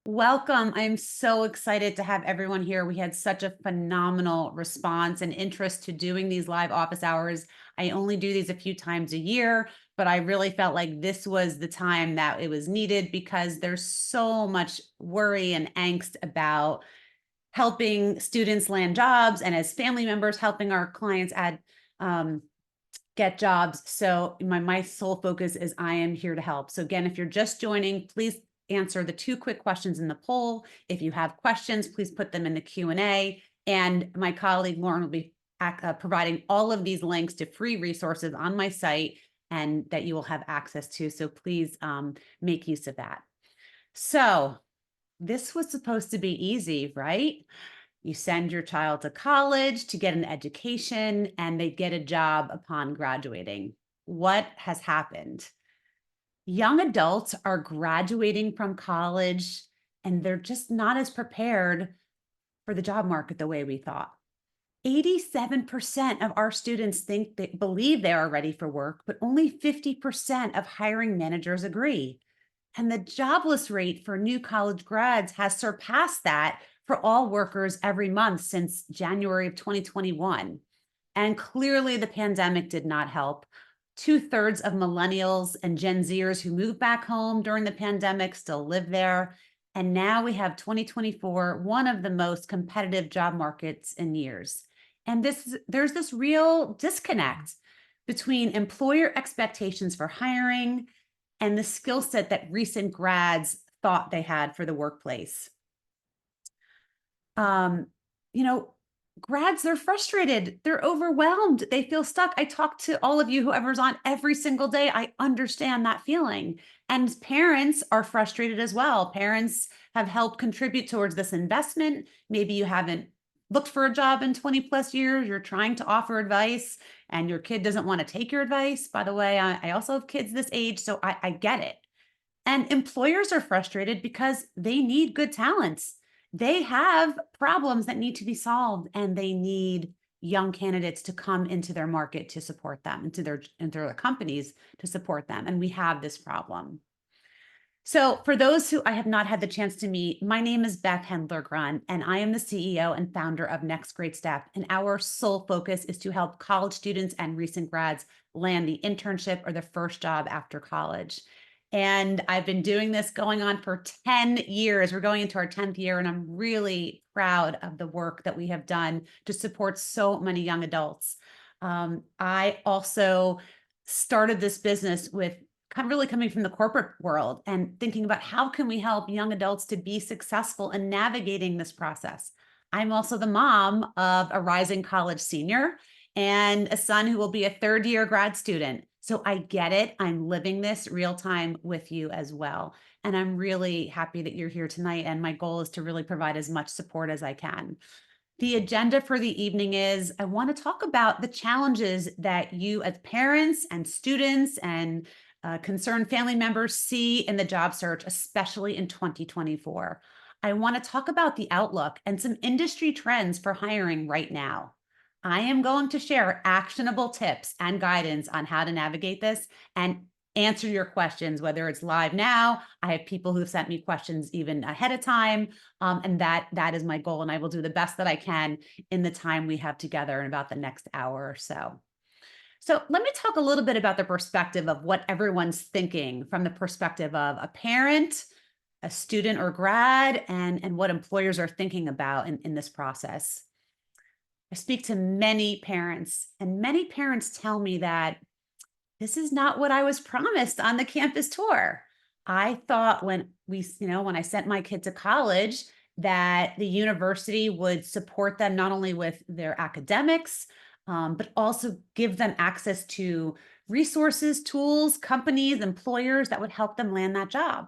Welcome. I'm so excited to have everyone here. We had such a phenomenal response and interest to doing these live office hours. I only do these a few times a year, but I really felt like this was the time that it was needed because there's so much worry and angst about helping students land jobs and as family members helping our clients um, get jobs. So my sole focus is I am here to help. So again, if you're just joining, please answer the two quick questions in the poll. If you have questions, please put them in the Q&A. And my colleague Lauren will be providing all of these links to free resources on my site and that you will have access to. So please make use of that. So this was supposed to be easy, right? You send your child to college to get an education and they get a job upon graduating. What has happened? Young adults are graduating from college and they're just not as prepared for the job market the way we thought. 87% of our students believe they are ready for work, but only 50% of hiring managers agree. And the jobless rate for new college grads has surpassed that for all workers every month since January of 2021. And clearly, the pandemic did not help. Two-thirds of millennials and Gen Zers who moved back home during the pandemic still live there. And now we have 2024, one of the most competitive job markets in years. And there's this real disconnect between employer expectations for hiring and the skill set that recent grads thought they had for the workplace. Um, you know, Grads, they're frustrated. They're overwhelmed. They feel stuck. I talk to all of you, whoever's on every single day. I understand that feeling. And parents are frustrated as well. Parents have helped contribute towards this investment. Maybe you haven't looked for a job in 20 plus years. You're trying to offer advice and your kid doesn't want to take your advice. By the way, I also have kids this age, so I get it. And employers are frustrated because they need good talents. They have problems that need to be solved, and they need young candidates to come into their market to support them, into their companies to support them. And we have this problem. So, for those who I have not had the chance to meet, my name is Beth Hendler-Grun, and I am the CEO and founder of Next Great Step. And our sole focus is to help college students and recent grads land the internship or the first job after college. And I've been doing this going on for 10 years. We're going into our 10th year, and I'm really proud of the work that we have done to support so many young adults. I also started this business with kind of really coming from the corporate world and thinking about how can we help young adults to be successful in navigating this process. I'm also the mom of a rising college senior and a son who will be a third year grad student. So I get it. I'm living this real time with you as well. And I'm really happy that you're here tonight. And my goal is to really provide as much support as I can. The agenda for the evening is I want to talk about the challenges that you as parents and students and concerned family members see in the job search, especially in 2024. I want to talk about the outlook and some industry trends for hiring right now. I am going to share actionable tips and guidance on how to navigate this and answer your questions, whether it's live now. I have people who've sent me questions even ahead of time. And that is my goal. And I will do the best that I can in the time we have together in about the next hour or so. So let me talk a little bit about the perspective of what everyone's thinking from the perspective of a parent, a student or grad, and what employers are thinking about in this process. I speak to many parents, and many parents tell me that this is not what I was promised on the campus tour. I thought when I sent my kid to college, that the university would support them not only with their academics, but also give them access to resources, tools, companies, employers that would help them land that job.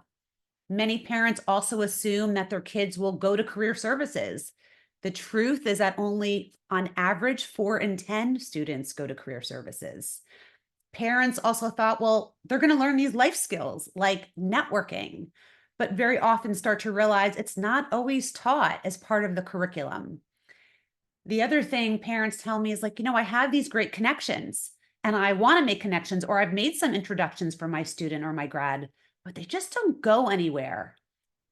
Many parents also assume that their kids will go to career services. The truth is that only on average, 4 in 10 students go to career services. Parents also thought, well, they're going to learn these life skills like networking, but very often start to realize it's not always taught as part of the curriculum. The other thing parents tell me is like, I have these great connections and I want to make connections, or I've made some introductions for my student or my grad, but they just don't go anywhere.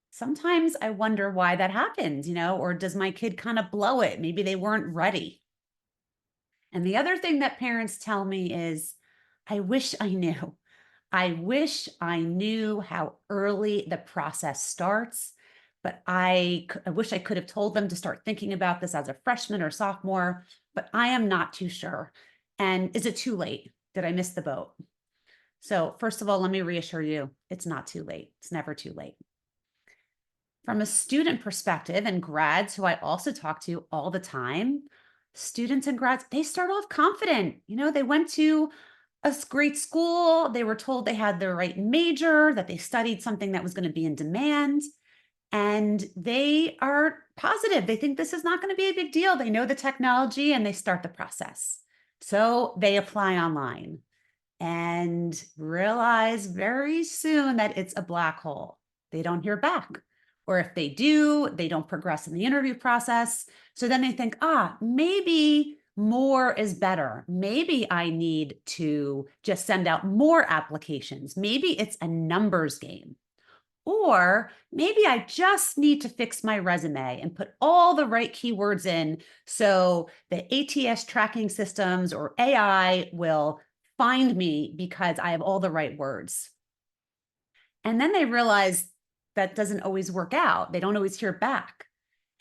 Sometimes I wonder why that happens, or does my kid kind of blow it? Maybe they weren't ready. And the other thing that parents tell me is, I wish I knew. I wish I knew how early the process starts, but I wish I could have told them to start thinking about this as a freshman or sophomore, but I am not too sure. And is it too late? Did I miss the boat? So, first of all, let me reassure you, it's not too late. It's never too late. From a student perspective, and grads who I also talk to all the time, students and grads, they start off confident. They went to great school. They were told they had the right major, that they studied something that was going to be in demand. And they are positive. They think this is not going to be a big deal. They know the technology and they start the process. So they apply online and realize very soon that it's a black hole. They don't hear back. Or if they do, they don't progress in the interview process. So then they think, maybe more is better. Maybe I need to just send out more applications. Maybe it's a numbers game. Or maybe I just need to fix my resume and put all the right keywords in so the ATS tracking systems or AI will find me because I have all the right words. And then they realize that doesn't always work out. They don't always hear back.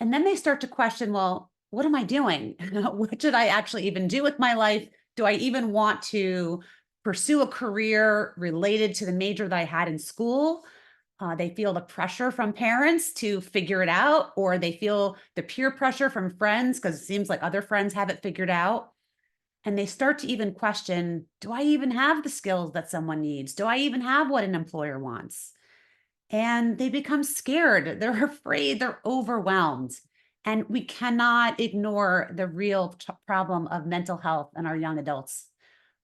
And then they start to question, well, what am I doing? What should I actually even do with my life? Do I even want to pursue a career related to the major that I had in school? They feel the pressure from parents to figure it out, or they feel the peer pressure from friends because it seems like other friends have it figured out. And they start to even question, do I even have the skills that someone needs? Do I even have what an employer wants? And they become scared. They're afraid. They're overwhelmed. And we cannot ignore the real problem of mental health in our young adults.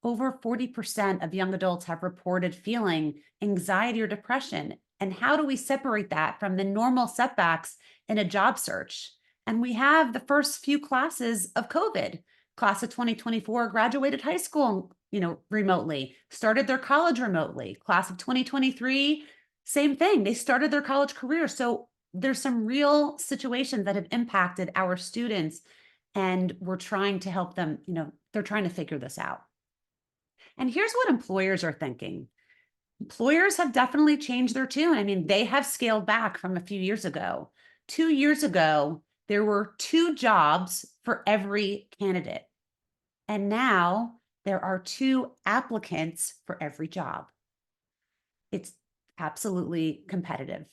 Over 40% of young adults have reported feeling anxiety or depression. And how do we separate that from the normal setbacks in a job search? And we have the first few classes of COVID. Class of 2024 graduated high school, remotely, started their college remotely. Class of 2023, same thing. They started their college career. So there's some real situations that have impacted our students, and we're trying to help them, they're trying to figure this out. And here's what employers are thinking. Employers have definitely changed their tune. I mean, they have scaled back from a few years ago. 2 years ago, there were 2 jobs for every candidate. And now there are 2 applicants for every job. It's absolutely competitive.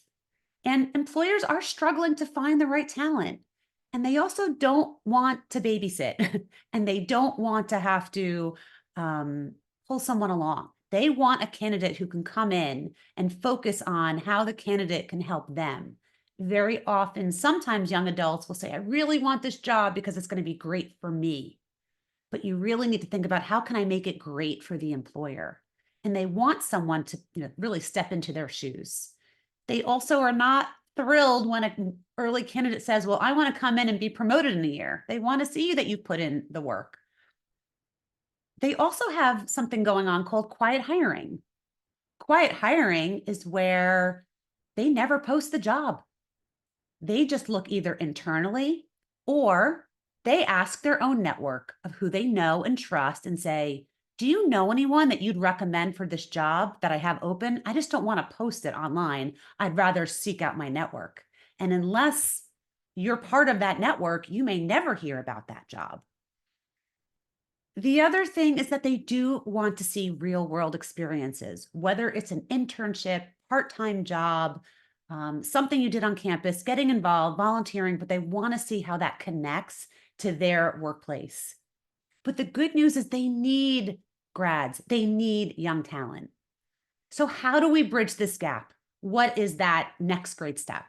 And employers are struggling to find the right talent. And they also don't want to babysit and they don't want to have to pull someone along. They want a candidate who can come in and focus on how the candidate can help them. Very often, sometimes young adults will say, I really want this job because it's going to be great for me. But you really need to think about, how can I make it great for the employer? And they want someone to really step into their shoes. They also are not thrilled when an early candidate says, well, I want to come in and be promoted in a year. They want to see that you put in the work. They also have something going on called quiet hiring. Quiet hiring is where they never post the job. They just look either internally, or they ask their own network of who they know and trust and say, do you know anyone that you'd recommend for this job that I have open? I just don't want to post it online. I'd rather seek out my network. And unless you're part of that network, you may never hear about that job. The other thing is that they do want to see real world experiences, whether it's an internship, part-time job, something you did on campus, getting involved, volunteering, but they want to see how that connects to their workplace. But the good news is they need grads, they need young talent. So how do we bridge this gap? What is that next great step?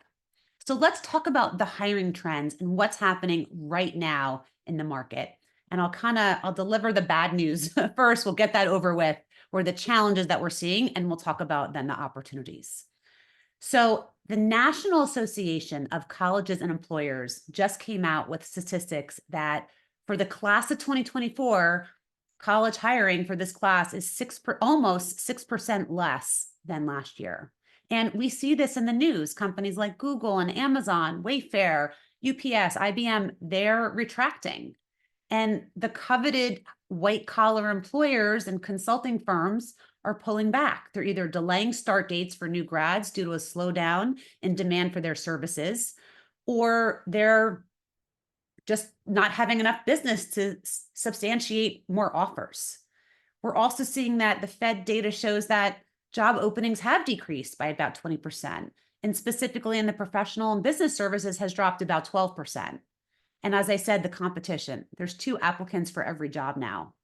So let's talk about the hiring trends and what's happening right now in the market. And I'll deliver the bad news first. We'll get that over with, or the challenges that we're seeing, and we'll talk about then the opportunities. So the National Association of Colleges and Employers just came out with statistics that for the class of 2024, college hiring for this class is almost 6% less than last year. And we see this in the news. Companies like Google and Amazon, Wayfair, UPS, IBM, they're retracting. And the coveted white collar employers and consulting firms are pulling back. They're either delaying start dates for new grads due to a slowdown in demand for their services, or they're just not having enough business to substantiate more offers. We're also seeing that the Fed data shows that job openings have decreased by about 20%, and specifically in the professional and business services has dropped about 12%. And as I said, the competition, there's 2 applicants for every job now.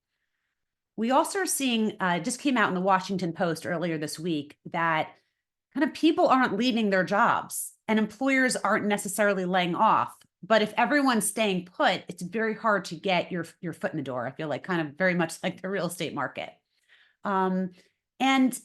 We also are seeing, just came out in the Washington Post earlier this week, that kind of people aren't leaving their jobs and employers aren't necessarily laying off. But if everyone's staying put, it's very hard to get your foot in the door. I feel like kind of very much like the real estate market. And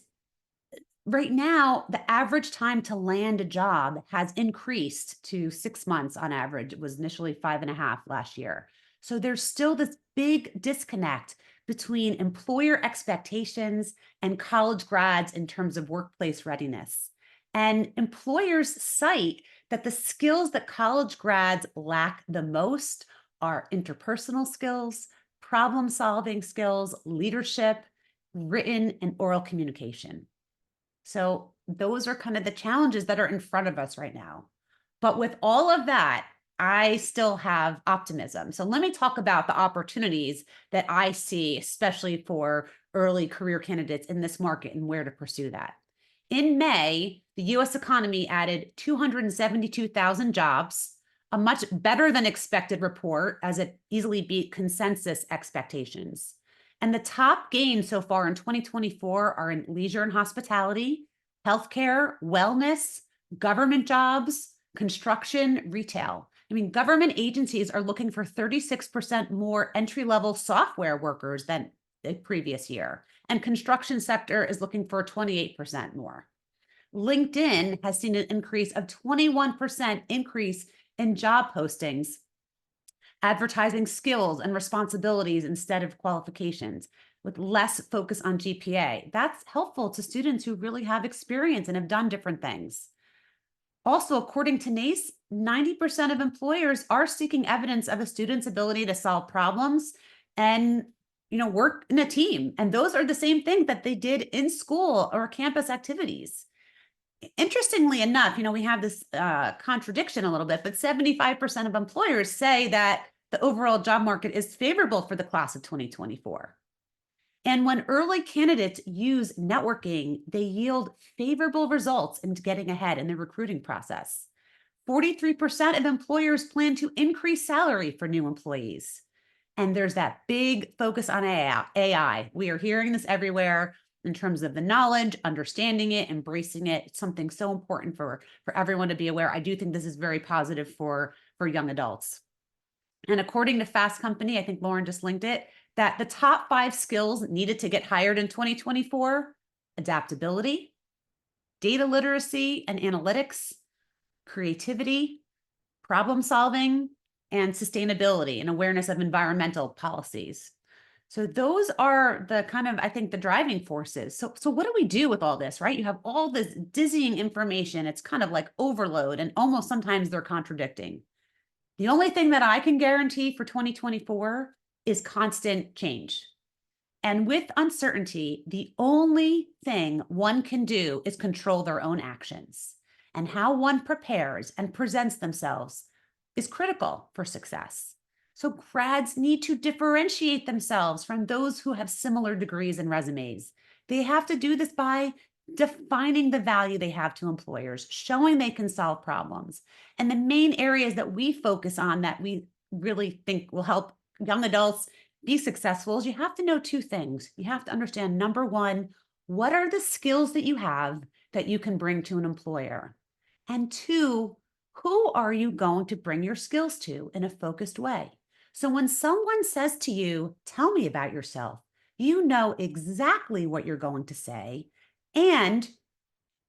right now, the average time to land a job has increased to 6 months on average. It was initially 5.5 last year. So there's still this big disconnect between employer expectations and college grads in terms of workplace readiness. And employers cite that the skills that college grads lack the most are interpersonal skills, problem solving skills, leadership, written and oral communication. So those are kind of the challenges that are in front of us right now. But with all of that, I still have optimism. So let me talk about the opportunities that I see, especially for early career candidates in this market and where to pursue that. In May, the US economy added 272,000 jobs, a much better than expected report as it easily beat consensus expectations. And the top gains so far in 2024 are in leisure and hospitality, healthcare, wellness, government jobs, construction, retail. I mean, government agencies are looking for 36% more entry-level software workers than the previous year. And construction sector is looking for 28% more. LinkedIn has seen an increase of 21% increase in job postings, advertising skills and responsibilities instead of qualifications, with less focus on GPA. That's helpful to students who really have experience and have done different things. Also, according to NACE, 90% of employers are seeking evidence of a student's ability to solve problems and work in a team. And those are the same things that they did in school or campus activities. Interestingly enough, we have this contradiction a little bit, but 75% of employers say that the overall job market is favorable for the class of 2024. And when early candidates use networking, they yield favorable results in getting ahead in the recruiting process. 43% of employers plan to increase salary for new employees. And there's that big focus on AI. We are hearing this everywhere in terms of the knowledge, understanding it, embracing it. It's something so important for everyone to be aware. I do think this is very positive for young adults. And according to Fast Company, I think Lauren just linked it, that the top 5 skills needed to get hired in 2024: adaptability, data literacy and analytics, creativity, problem solving, and sustainability and awareness of environmental policies. So those are the kind of, I think, the driving forces. So what do we do with all this, right? You have all this dizzying information. It's kind of like overload, and almost sometimes they're contradicting. The only thing that I can guarantee for 2024 is constant change. And with uncertainty, the only thing one can do is control their own actions. And how one prepares and presents themselves is critical for success. So grads need to differentiate themselves from those who have similar degrees and resumes. They have to do this by defining the value they have to employers, showing they can solve problems. And the main areas that we focus on that we really think will help young adults be successful is you have to know 2 things. You have to understand, number one, what are the skills that you have that you can bring to an employer? And 2, who are you going to bring your skills to in a focused way? So when someone says to you, tell me about yourself, you know exactly what you're going to say, and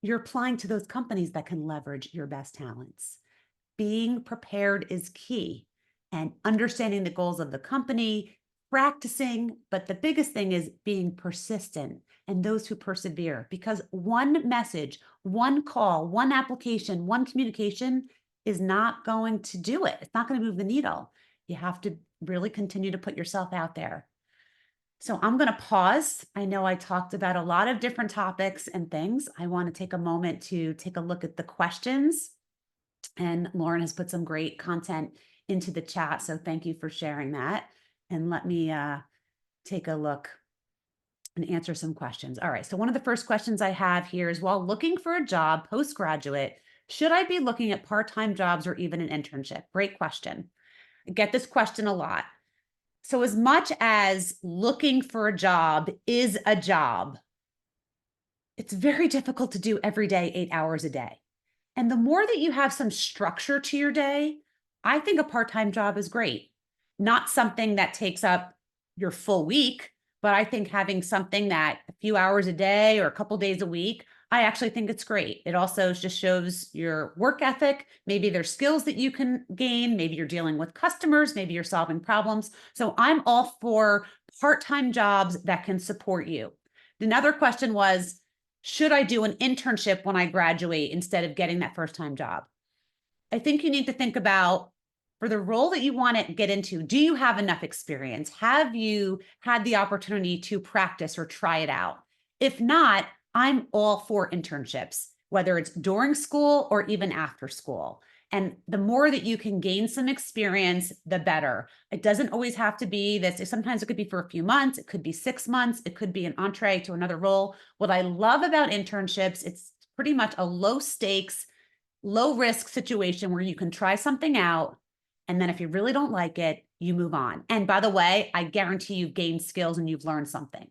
you're applying to those companies that can leverage your best talents. Being prepared is key, and understanding the goals of the company, practicing, but the biggest thing is being persistent and those who persevere, because one message, One call, one application, one communication is not going to do it. It's not going to move the needle. You have to really continue to put yourself out there. So I'm going to pause. I know I talked about a lot of different topics and things. I want to take a moment to take a look at the questions. And Lauren has put some great content into the chat. So thank you for sharing that. And let me take a look and answer some questions. All right. So one of the first questions I have here is, while looking for a job postgraduate, should I be looking at part-time jobs or even an internship? Great question. I get this question a lot. So as much as looking for a job is a job, it's very difficult to do every day, 8 hours a day. And the more that you have some structure to your day, I think a part-time job is great. Not something that takes up your full week, but I think having something that a few hours a day or a couple days a week, I actually think it's great. It also just shows your work ethic. Maybe there's skills that you can gain. Maybe you're dealing with customers. Maybe you're solving problems. So I'm all for part-time jobs that can support you. Another question was, should I do an internship when I graduate instead of getting that first-time job? I think you need to think about, for the role that you want to get into, do you have enough experience? Have you had the opportunity to practice or try it out? If not, I'm all for internships, whether it's during school or even after school. And the more that you can gain some experience, the better. It doesn't always have to be this. Sometimes it could be for a few months. It could be 6 months. It could be an entree to another role. What I love about internships, it's pretty much a low stakes, low risk situation where you can try something out. And then if you really don't like it, you move on. And by the way, I guarantee you've gained skills and you've learned something.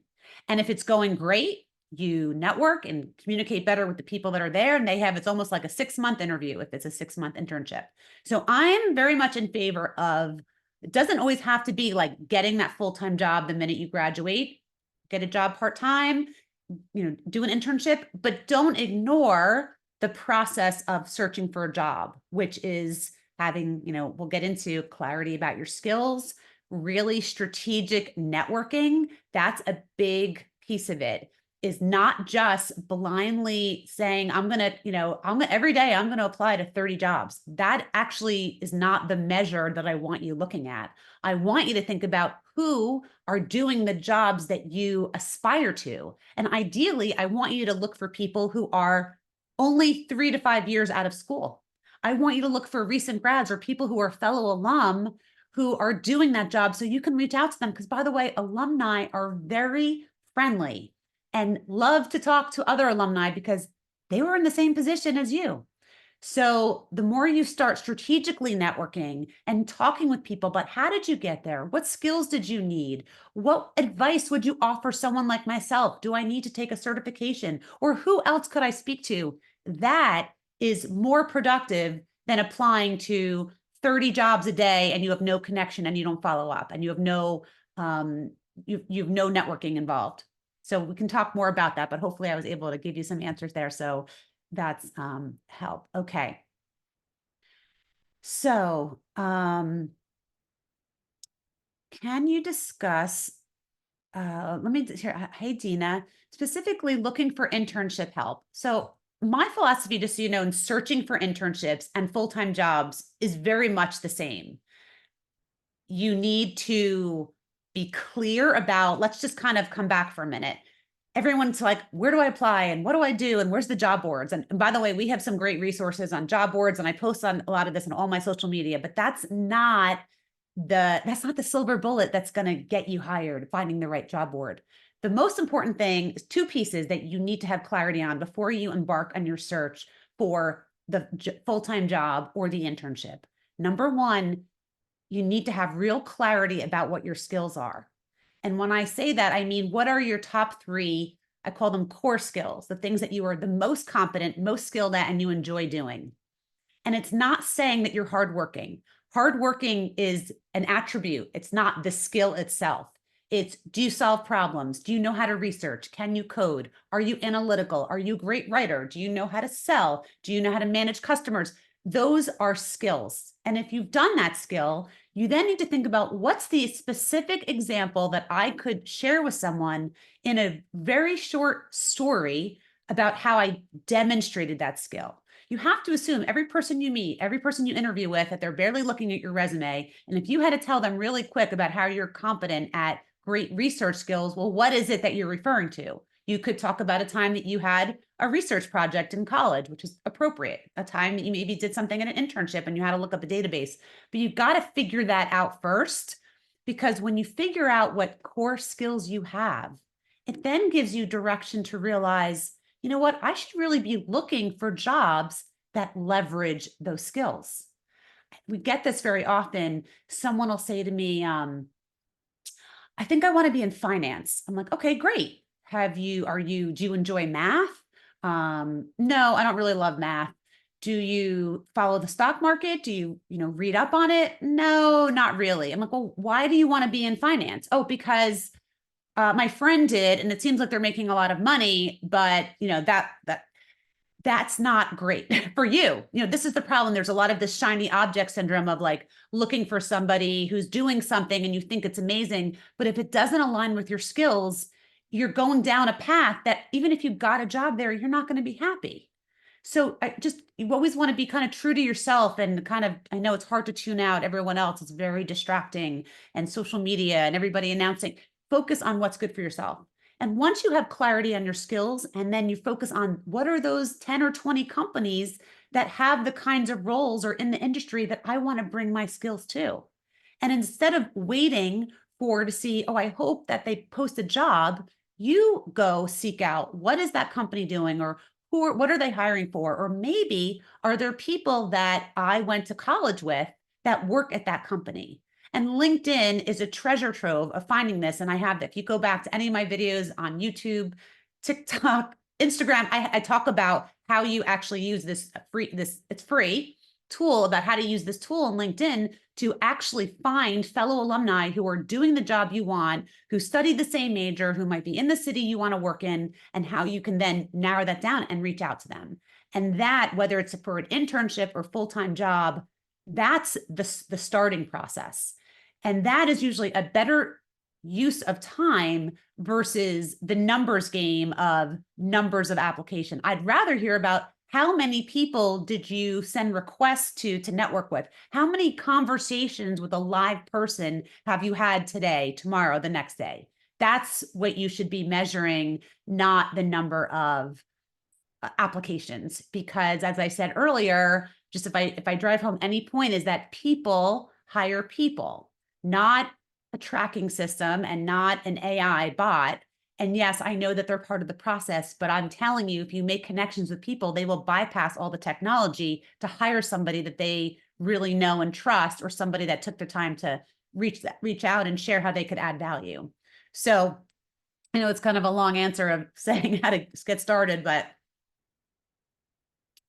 And if it's going great, you network and communicate better with the people that are there. And it's almost like a 6-month interview if it's a 6-month internship. So I'm very much in favor of, it doesn't always have to be like getting that full-time job the minute you graduate. Get a job part-time, do an internship, but don't ignore the process of searching for a job, which is having, we'll get into clarity about your skills, really strategic networking. That's a big piece of it, is not just blindly saying, every day I'm going to apply to 30 jobs. That actually is not the measure that I want you looking at. I want you to think about who are doing the jobs that you aspire to. And ideally, I want you to look for people who are only 3 to 5 years out of school. I want you to look for recent grads or people who are fellow alum who are doing that job, so you can reach out to them. Because by the way, alumni are very friendly and love to talk to other alumni because they were in the same position as you. So the more you start strategically networking and talking with people about, how did you get there? What skills did you need? What advice would you offer someone like myself? Do I need to take a certification? Or who else could I speak to? That is more productive than applying to 30 jobs a day and you have no connection and you don't follow up and you have no networking involved. So we can talk more about that, but hopefully I was able to give you some answers there. So that's help. Okay. So can you discuss, let me hear, hey, Dina, specifically looking for internship help. So my philosophy, just so you know, in searching for internships and full-time jobs is very much the same. You need to be clear about, let's just kind of come back for a minute. Everyone's like, where do I apply and what do I do and where's the job boards? And by the way, we have some great resources on job boards and I post on a lot of this on all my social media, but that's not the silver bullet that's going to get you hired, finding the right job board. The most important thing is 2 pieces that you need to have clarity on before you embark on your search for the full-time job or the internship. Number 1, you need to have real clarity about what your skills are. And when I say that, I mean, what are your top 3? I call them core skills, the things that you are the most competent, most skilled at, and you enjoy doing. And it's not saying that you're hardworking. Hardworking is an attribute. It's not the skill itself. It's, do you solve problems? Do you know how to research? Can you code? Are you analytical? Are you a great writer? Do you know how to sell? Do you know how to manage customers? Those are skills. And if you've done that skill, you then need to think about, what's the specific example that I could share with someone in a very short story, about how I demonstrated that skill. You have to assume every person you meet, every person you interview with, that they're barely looking at your resume. And if you had to tell them really quick about how you're competent at great research skills, well, what is it that you're referring to? You could talk about a time that you had a research project in college, which is appropriate, a time that you maybe did something in an internship and you had to look up a database. But you've got to figure that out first, because when you figure out what core skills you have, it then gives you direction to realize, you know what, I should really be looking for jobs that leverage those skills. We get this very often. Someone will say to me, I think I want to be in finance. I'm like, okay, great. Do you enjoy math? No, I don't really love math. Do you follow the stock market? Do you read up on it? No, not really. I'm like, well, why do you want to be in finance? Oh, because my friend did, and it seems like they're making a lot of money, but that's not great for you. This is the problem. There's a lot of this shiny object syndrome of like looking for somebody who's doing something and you think it's amazing, but if it doesn't align with your skills, you're going down a path that even if you got a job there, you're not going to be happy. So you always want to be kind of true to yourself and kind of, I know it's hard to tune out everyone else. It's very distracting, and social media and everybody announcing. Focus on what's good for yourself. And once you have clarity on your skills, and then you focus on what are those 10 or 20 companies that have the kinds of roles or in the industry that I want to bring my skills to. And instead of waiting to see, oh, I hope that they post a job, you go seek out what is that company doing, or what are they hiring for? Or maybe are there people that I went to college with that work at that company? And LinkedIn is a treasure trove of finding this. And I have that. If you go back to any of my videos on YouTube, TikTok, Instagram, I talk about how you actually use it's free tool, about how to use this tool on LinkedIn to actually find fellow alumni who are doing the job you want, who studied the same major, who might be in the city you want to work in, and how you can then narrow that down and reach out to them. And that, whether it's for an internship or full-time job, that's the starting process. And that is usually a better use of time versus the numbers game of numbers of application. I'd rather hear about how many people did you send requests to network with? How many conversations with a live person have you had today, tomorrow, the next day? That's what you should be measuring, not the number of applications. Because as I said earlier, just if I drive home any point, is that people hire people, not a tracking system and not an AI bot. And yes, I know that they're part of the process, but I'm telling you, if you make connections with people, they will bypass all the technology to hire somebody that they really know and trust, or somebody that took the time to reach out and share how they could add value. So I know it's kind of a long answer of saying how to get started, but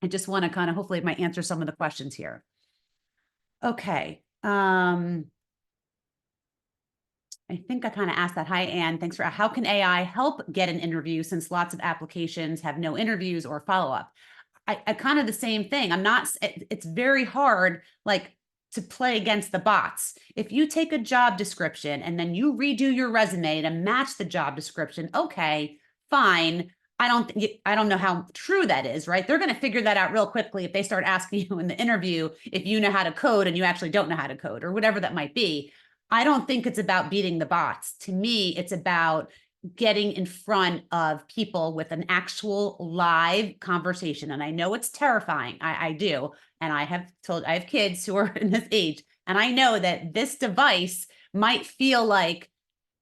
I just want to kind of, hopefully it might answer some of the questions here. Okay. I think I kind of asked that. Hi, Anne. Thanks for how can AI help get an interview since lots of applications have no interviews or follow-up? I kind of the same thing. It's very hard, like, to play against the bots. If you take a job description and then you redo your resume to match the job description, okay, fine. I don't know how true that is, right? They're going to figure that out real quickly if they start asking you in the interview if you know how to code and you actually don't know how to code, or whatever that might be. I don't think it's about beating the bots. To me, it's about getting in front of people with an actual live conversation. And I know it's terrifying. I do. And I have kids who are in this age, and I know that this device might feel like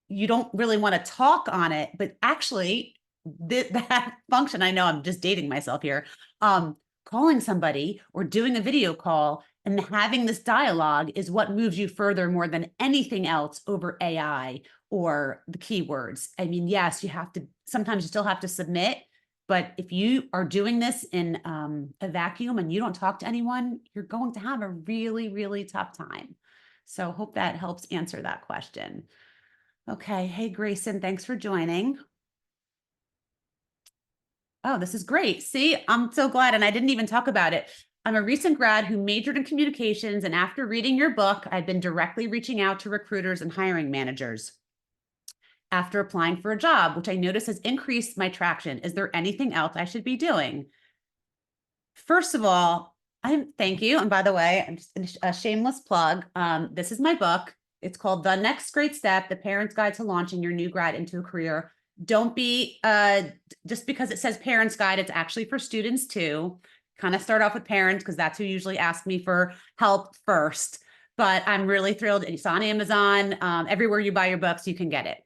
you don't really want to talk on it, but actually that function, I know I'm just dating myself here, calling somebody or doing a video call and having this dialogue is what moves you further more than anything else over AI or the keywords. I mean, yes, sometimes you still have to submit, but if you are doing this in a vacuum and you don't talk to anyone, you're going to have a really, really tough time. So hope that helps answer that question. Okay. Hey, Grayson, thanks for joining. Oh, this is great. See, I'm so glad. And I didn't even talk about it. I'm a recent grad who majored in communications. And after reading your book, I've been directly reaching out to recruiters and hiring managers. after applying for a job, which I notice has increased my traction. Is there anything else I should be doing? First of all, thank you. And by the way, I'm just a shameless plug. This is my book. It's called The Next Great Step: The Parent's Guide to Launching Your New Grad into a Career. Don't be just because it says parents guide, it's actually for students too. Kind of start off with parents because that's who usually ask me for help first. But I'm really thrilled. It's on Amazon. Everywhere you buy your books, you can get it.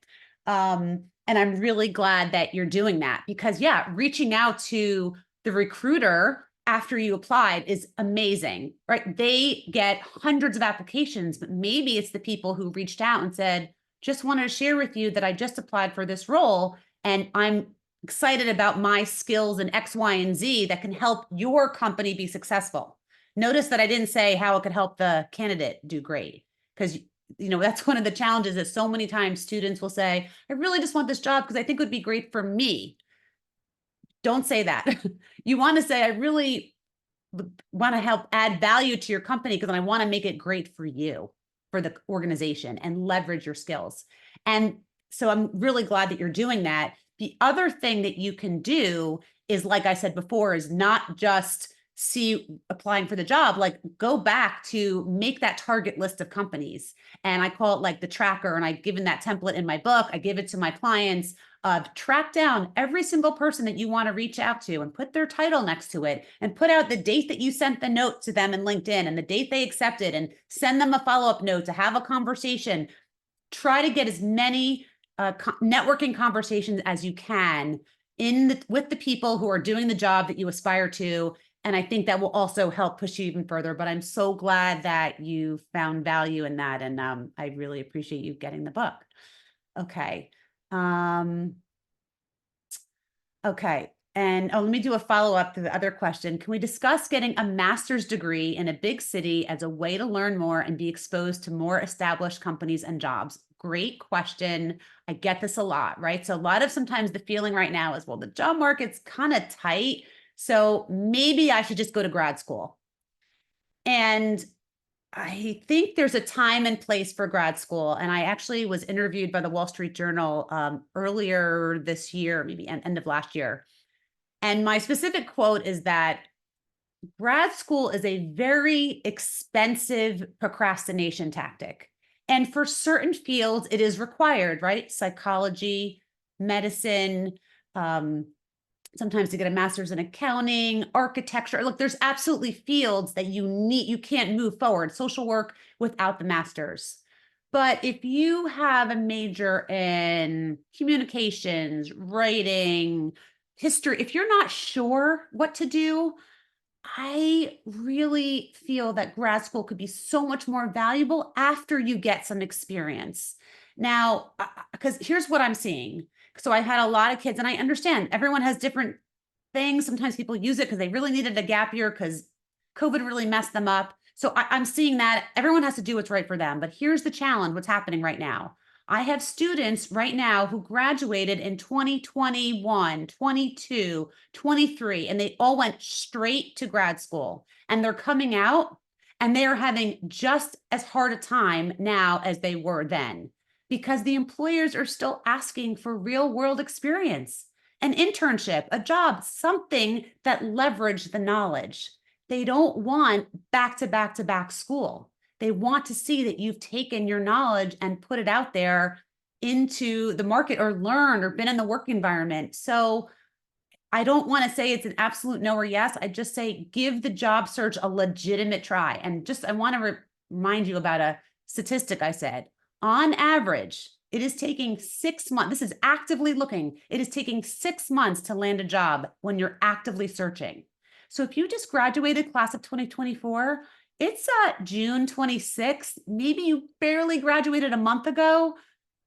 And I'm really glad that you're doing that because, yeah, reaching out to the recruiter after you applied is amazing, right? They get hundreds of applications, but maybe it's the people who reached out and said, just wanted to share with you that I just applied for this role and I'm excited about my skills in X, Y, and Z that can help your company be successful. Notice that I didn't say how it could help the candidate do great, because that's one of the challenges that so many times students will say, I really just want this job because I think it would be great for me. Don't say that. You want to say, I really want to help add value to your company because I want to make it great for you, for the organization, and leverage your skills. And so I'm really glad that you're doing that. The other thing that you can do is, like I said before, is not just see applying for the job, like go back to make that target list of companies. And I call it like the tracker. And I've given that template in my book. I give it to my clients. Track down every single person that you want to reach out to and put their title next to it and put out the date that you sent the note to them in LinkedIn and the date they accepted, and send them a follow-up note to have a conversation. Try to get as many networking conversations as you can with the people who are doing the job that you aspire to. And I think that will also help push you even further. But I'm so glad that you found value in that. And I really appreciate you getting the book. Okay. Okay. And let me do a follow-up to the other question. Can we discuss getting a master's degree in a big city as a way to learn more and be exposed to more established companies and jobs? Great question. I get this a lot, right? So a lot of sometimes the feeling right now is, well, the job market's kind of tight, so maybe I should just go to grad school. And I think there's a time and place for grad school. And I actually was interviewed by the Wall Street Journal earlier this year, maybe end of last year. And my specific quote is that grad school is a very expensive procrastination tactic. And for certain fields, it is required, right? Psychology, medicine, sometimes to get a master's in accounting, architecture. Look, there's absolutely fields that you can't move forward, social work without the master's. But if you have a major in communications, writing, history, if you're not sure what to do, I really feel that grad school could be so much more valuable after you get some experience. Now, because here's what I'm seeing. So I had a lot of kids, and I understand everyone has different things. Sometimes people use it because they really needed a gap year because COVID really messed them up. So I'm seeing that everyone has to do what's right for them. But here's the challenge, what's happening right now. I have students right now who graduated in 2021, 22, 23, and they all went straight to grad school. And they're coming out and they're having just as hard a time now as they were then, because the employers are still asking for real world experience, an internship, a job, something that leveraged the knowledge. They don't want back to back to back school. They want to see that you've taken your knowledge and put it out there into the market, or learned or been in the work environment. So I don't want to say it's an absolute no or yes. I just say give the job search a legitimate try. And I want to remind you about a statistic I said. On average, it is taking 6 months. This is actively looking. It is taking 6 months to land a job when you're actively searching. So if you just graduated class of 2024, it's June 26th. Maybe you barely graduated a month ago.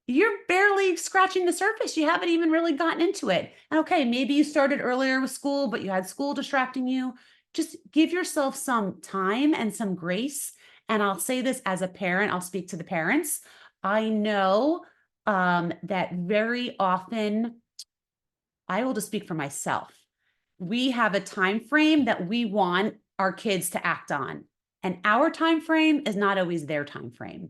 You're barely scratching the surface. You haven't even really gotten into it. And okay, maybe you started earlier with school, but you had school distracting you. Just give yourself some time and some grace. And I'll say this as a parent, I'll speak to the parents. I know that very often, I will just speak for myself. We have a time frame that we want our kids to act on, and our time frame is not always their time frame.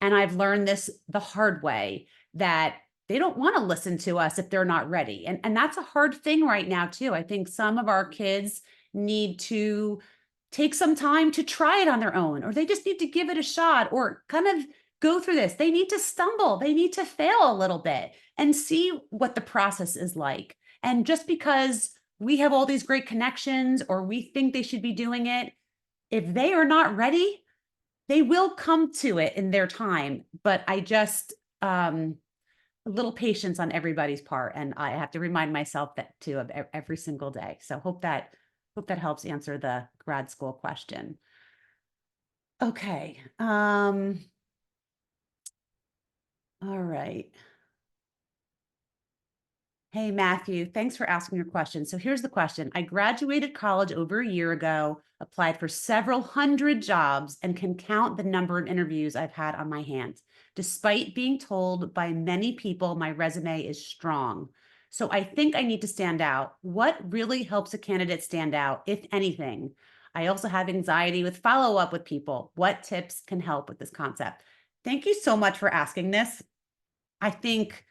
And I've learned this the hard way, that they don't want to listen to us if they're not ready. And that's a hard thing right now, too. I think some of our kids need to take some time to try it on their own, or they just need to give it a shot or kind of go through this. They need to stumble, they need to fail a little bit and see what the process is like. And just because we have all these great connections or we think they should be doing it, if they are not ready, they will come to it in their time. But I just, a little patience on everybody's part, and I have to remind myself that too of every single day. So hope that helps answer the grad school question. Okay. All right. Hey, Matthew, thanks for asking your question. So here's the question. I graduated college over a year ago, applied for several hundred jobs, and can count the number of interviews I've had on my hands, despite being told by many people my resume is strong. So I think I need to stand out. What really helps a candidate stand out, if anything? I also have anxiety with follow up with people. What tips can help with this concept? Thank you so much for asking this. I think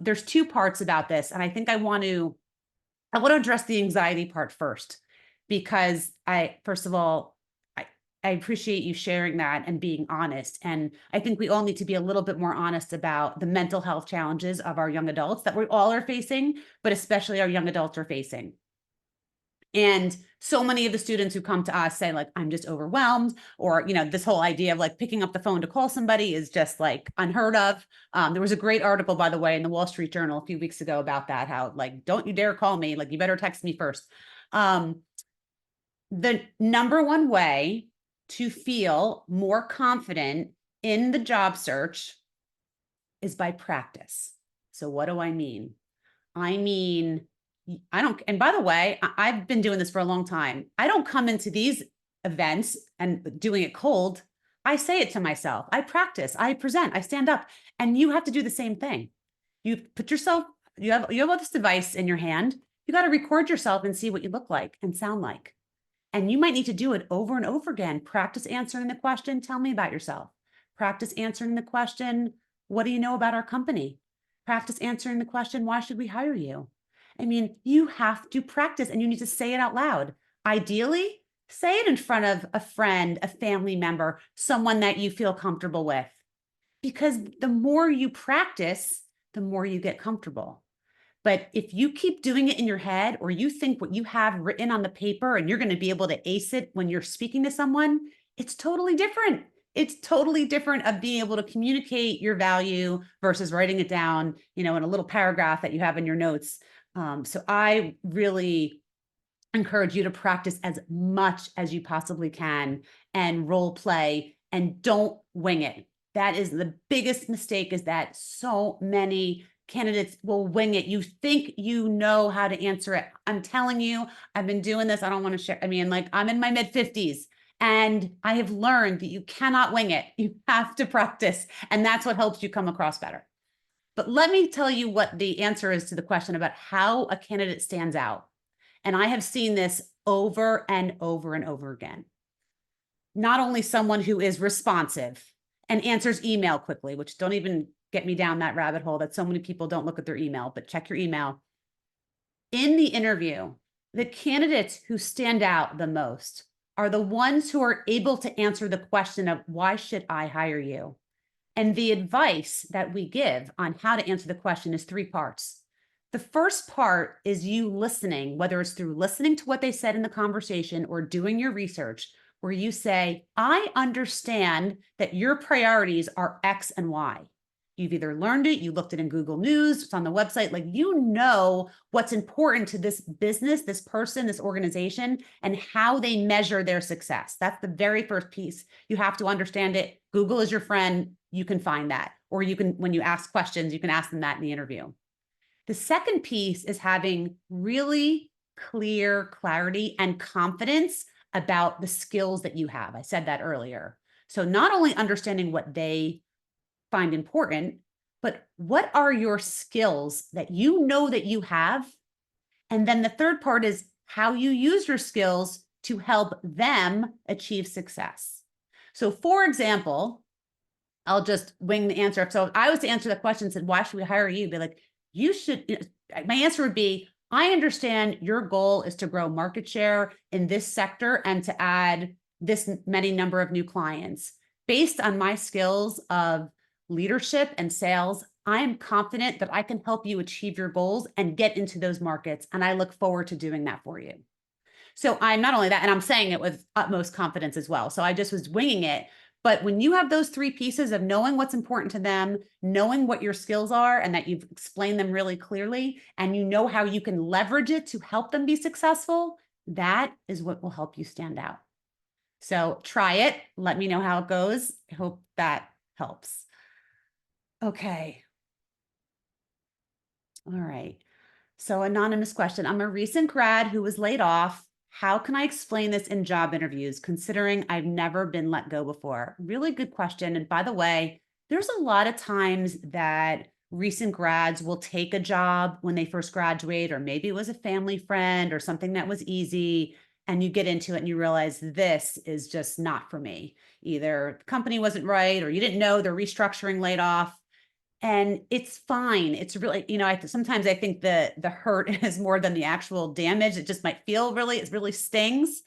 there's two parts about this, and I think I want to address the anxiety part first, because first of all, I appreciate you sharing that and being honest. And I think we all need to be a little bit more honest about the mental health challenges of our young adults that we all are facing, but especially our young adults are facing. And so many of the students who come to us say, like, I'm just overwhelmed, or, this whole idea of like picking up the phone to call somebody is just like unheard of. There was a great article, by the way, in the Wall Street Journal a few weeks ago about that, how like, don't you dare call me, like, you better text me first. The number one way to feel more confident in the job search is by practice. So what do I mean? I mean, I don't, and by the way, I've been doing this for a long time. I don't come into these events and doing it cold. I say it to myself. I practice, I present, I stand up, and you have to do the same thing. You put yourself, you have all this device in your hand. You got to record yourself and see what you look like and sound like. And you might need to do it over and over again. Practice answering the question, tell me about yourself. Practice answering the question, what do you know about our company? Practice answering the question, why should we hire you? I mean, you have to practice and you need to say it out loud. Ideally, say it in front of a friend, a family member, someone that you feel comfortable with. Because the more you practice, the more you get comfortable. But if you keep doing it in your head, or you think what you have written on the paper and you're going to be able to ace it when you're speaking to someone, it's totally different. It's totally different of being able to communicate your value versus writing it down, in a little paragraph that you have in your notes. So I really encourage you to practice as much as you possibly can and role play, and don't wing it. That is the biggest mistake, is that so many candidates will wing it. You think you know how to answer it. I'm telling you, I've been doing this. I don't want to share. I mean, like, I'm in my mid 50s and I have learned that you cannot wing it. You have to practice. And that's what helps you come across better. But let me tell you what the answer is to the question about how a candidate stands out. And I have seen this over and over and over again. Not only someone who is responsive and answers email quickly, which don't even get me down that rabbit hole that so many people don't look at their email, but check your email. In the interview, the candidates who stand out the most are the ones who are able to answer the question of, why should I hire you? And the advice that we give on how to answer the question is three parts. The first part is you listening, whether it's through listening to what they said in the conversation or doing your research, where you say, I understand that your priorities are X and Y. You've either learned it, you looked it in Google News, it's on the website, like, what's important to this business, this person, this organization, and how they measure their success. That's the very first piece. You have to understand it. Google is your friend. You can find that. Or you can, when you ask questions, you can ask them that in the interview. The second piece is having really clear clarity and confidence about the skills that you have. I said that earlier. So not only understanding what they find important, but what are your skills that you know that you have? And then the third part is how you use your skills to help them achieve success. So for example, I'll just wing the answer. So if I was to answer the question and said, why should we hire you? Be like, you should, my answer would be, I understand your goal is to grow market share in this sector and to add this many number of new clients. Based on my skills of leadership and sales, I am confident that I can help you achieve your goals and get into those markets. And I look forward to doing that for you. So I'm not only that, and I'm saying it with utmost confidence as well. So I just was winging it. But when you have those three pieces of knowing what's important to them, knowing what your skills are, and that you've explained them really clearly, and you know how you can leverage it to help them be successful, that is what will help you stand out. So try it. Let me know how it goes. I hope that helps. Okay. All right. So anonymous question. I'm a recent grad who was laid off. How can I explain this in job interviews, considering I've never been let go before? Really good question. And by the way, there's a lot of times that recent grads will take a job when they first graduate, or maybe it was a family friend or something that was easy. And you get into it and you realize this is just not for me. Either the company wasn't right, or you didn't know they're restructuring, laid off. And it's fine. It's really, sometimes I think the hurt is more than the actual damage. It just might feel really, it really stings.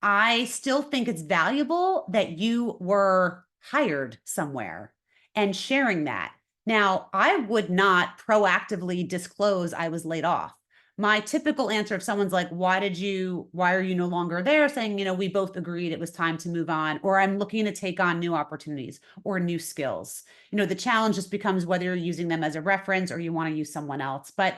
I still think it's valuable that you were hired somewhere and sharing that. Now, I would not proactively disclose I was laid off. My typical answer, if someone's like, why are you no longer there? Saying, we both agreed it was time to move on, or I'm looking to take on new opportunities or new skills. The challenge just becomes whether you're using them as a reference or you want to use someone else. But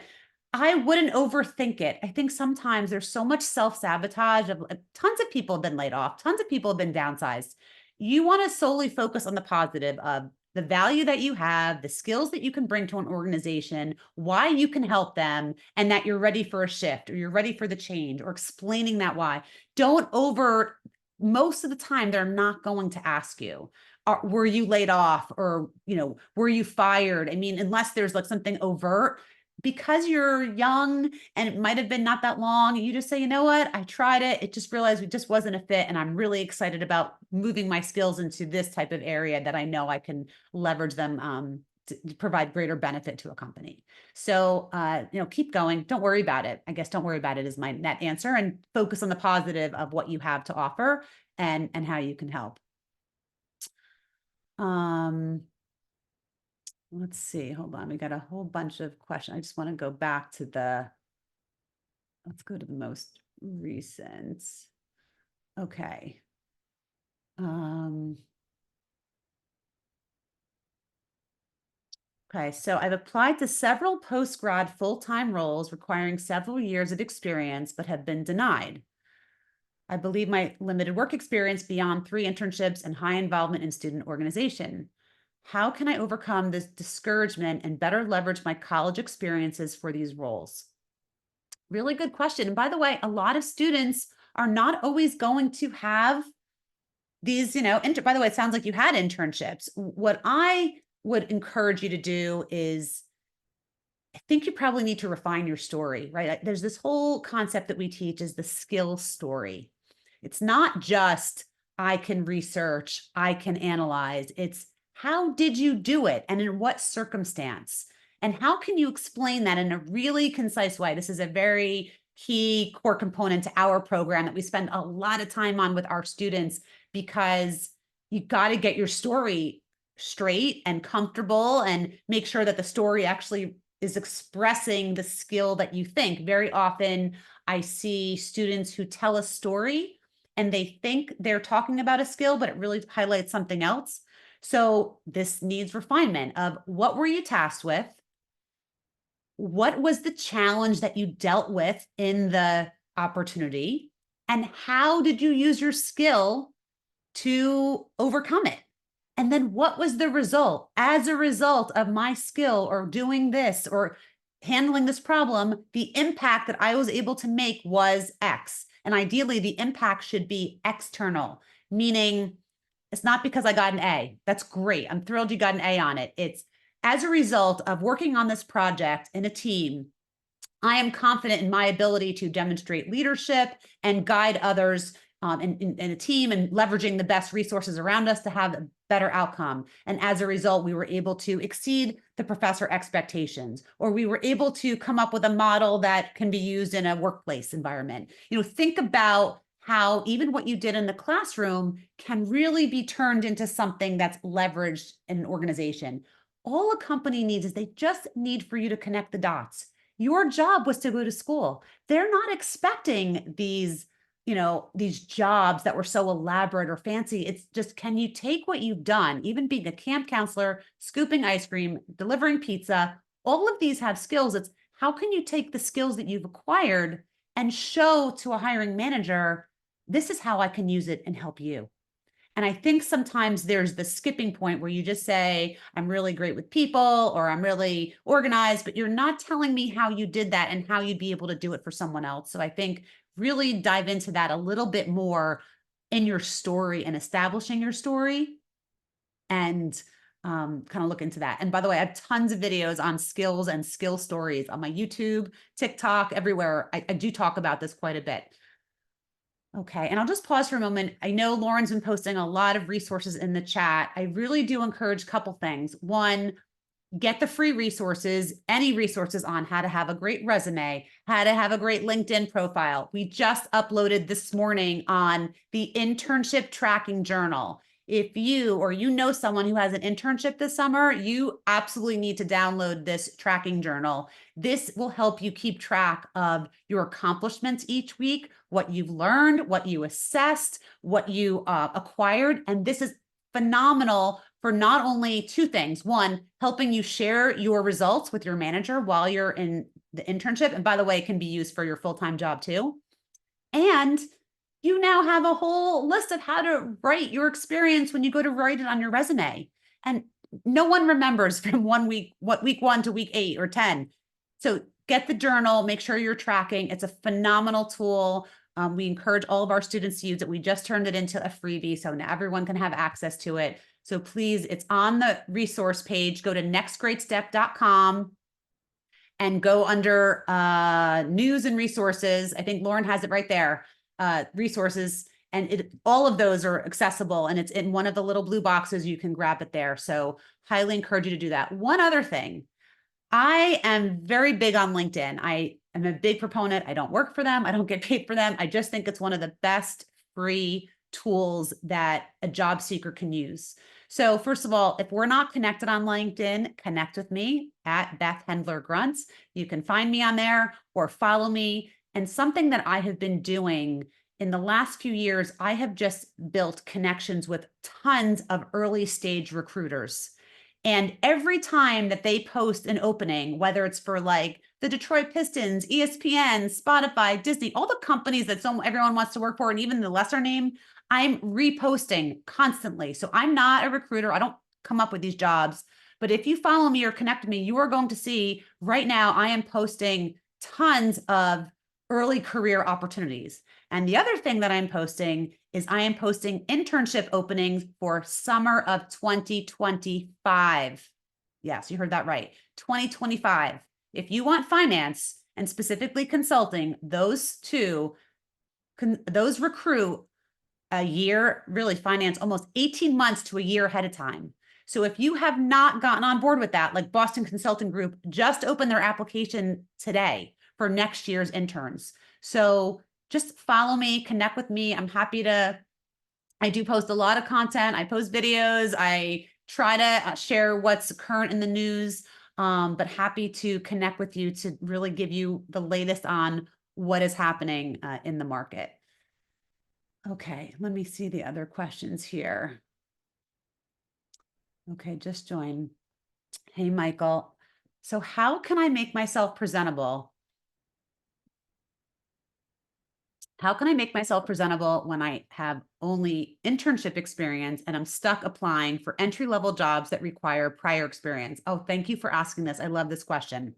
I wouldn't overthink it. I think sometimes there's so much self-sabotage of tons of people have been laid off, tons of people have been downsized. You want to solely focus on the positive of the value that you have, the skills that you can bring to an organization, why you can help them, and that you're ready for a shift or you're ready for the change, or explaining that why. Most of the time, they're not going to ask you, were you laid off, or, were you fired? I mean, unless there's like something overt, because you're young and it might have been not that long, you just say, you know what, I tried it. It just realized it just wasn't a fit. And I'm really excited about moving my skills into this type of area that I know I can leverage them to provide greater benefit to a company. So, keep going. Don't worry about it. I guess don't worry about it is my net answer, and focus on the positive of what you have to offer and how you can help. Let's see, hold on. We got a whole bunch of questions. I just want to go back to let's go to the most recent. Okay. Okay, so I've applied to several post-grad full-time roles requiring several years of experience, but have been denied. I believe my limited work experience beyond 3 internships and high involvement in student organization. How can I overcome this discouragement and better leverage my college experiences for these roles? Really good question. And by the way, a lot of students are not always going to have these, by the way, it sounds like you had internships. What I would encourage you to do is, I think you probably need to refine your story, right? There's this whole concept that we teach is the skill story. It's not just, I can research, I can analyze. It's, how did you do it and in what circumstance? And how can you explain that in a really concise way? This is a very key core component to our program that we spend a lot of time on with our students, because you got to get your story straight and comfortable and make sure that the story actually is expressing the skill that you think. Very often I see students who tell a story and they think they're talking about a skill, but it really highlights something else. So this needs refinement of, what were you tasked with? What was the challenge that you dealt with in the opportunity? And how did you use your skill to overcome it? And then what was the result? As a result of my skill or doing this or handling this problem, the impact that I was able to make was X. And ideally, the impact should be external, meaning it's not because I got an A. That's great. I'm thrilled you got an A on it. It's as a result of working on this project in a team, I am confident in my ability to demonstrate leadership and guide others and a team and leveraging the best resources around us to have a better outcome. And as a result, we were able to exceed the professor expectations, or we were able to come up with a model that can be used in a workplace environment. Think about how even what you did in the classroom can really be turned into something that's leveraged in an organization. All a company needs is they just need for you to connect the dots. Your job was to go to school. They're not expecting these jobs that were so elaborate or fancy. It's just, can you take what you've done, even being a camp counselor, scooping ice cream, delivering pizza, all of these have skills. It's how can you take the skills that you've acquired and show to a hiring manager, this is how I can use it and help you. And I think sometimes there's the skipping point where you just say, I'm really great with people, or I'm really organized, but you're not telling me how you did that and how you'd be able to do it for someone else. So I think really dive into that a little bit more in your story and establishing your story, and kind of look into that. And by the way, I have tons of videos on skills and skill stories on my YouTube, TikTok, everywhere. I do talk about this quite a bit. Okay, and I'll just pause for a moment. I know Lauren's been posting a lot of resources in the chat. I really do encourage a couple things. One, get the free resources, any resources on how to have a great resume, how to have a great LinkedIn profile. We just uploaded this morning on the internship tracking journal. If you or someone who has an internship this summer, you absolutely need to download this tracking journal. This will help you keep track of your accomplishments each week, what you've learned, what you assessed, what you acquired. And this is phenomenal for not only two things. One, helping you share your results with your manager while you're in the internship. And by the way, it can be used for your full-time job too. And you now have a whole list of how to write your experience when you go to write it on your resume. And no one remembers from week 1 to week 8 or 10. So get the journal, make sure you're tracking. It's a phenomenal tool. We encourage all of our students to use it. We just turned it into a freebie, so now everyone can have access to it. So please, it's on the resource page. Go to nextgreatstep.com and go under news and resources. I think Lauren has it right there, resources. And all of those are accessible, and it's in one of the little blue boxes. You can grab it there. So highly encourage you to do that. One other thing, I am very big on LinkedIn. I am a big proponent. I don't work for them. I don't get paid for them. I just think it's one of the best free tools that a job seeker can use. So first of all, if we're not connected on LinkedIn, connect with me at Beth Hendler Grunts. You can find me on there or follow me. And something that I have been doing in the last few years, I have just built connections with tons of early stage recruiters. And every time that they post an opening, whether it's for like the Detroit Pistons, ESPN, Spotify, Disney, all the companies that everyone wants to work for, and even the lesser name, I'm reposting constantly. So I'm not a recruiter. I don't come up with these jobs. But if you follow me or connect with me, you are going to see right now I am posting tons of early career opportunities. And the other thing that I'm posting is I am posting internship openings for summer of 2025. Yes, you heard that right. 2025. If you want finance and specifically consulting, those recruit a year, really finance, almost 18 months to a year ahead of time. So if you have not gotten on board with that, like Boston Consulting Group just opened their application today for next year's interns. So just follow me, connect with me. I do post a lot of content. I post videos. I try to share what's current in the news, but happy to connect with you to really give you the latest on what is happening in the market. Okay, let me see the other questions here. Okay, just join. Hey, Michael. So how can I make myself presentable? How can I make myself presentable when I have only internship experience and I'm stuck applying for entry-level jobs that require prior experience? Oh, thank you for asking this. I love this question.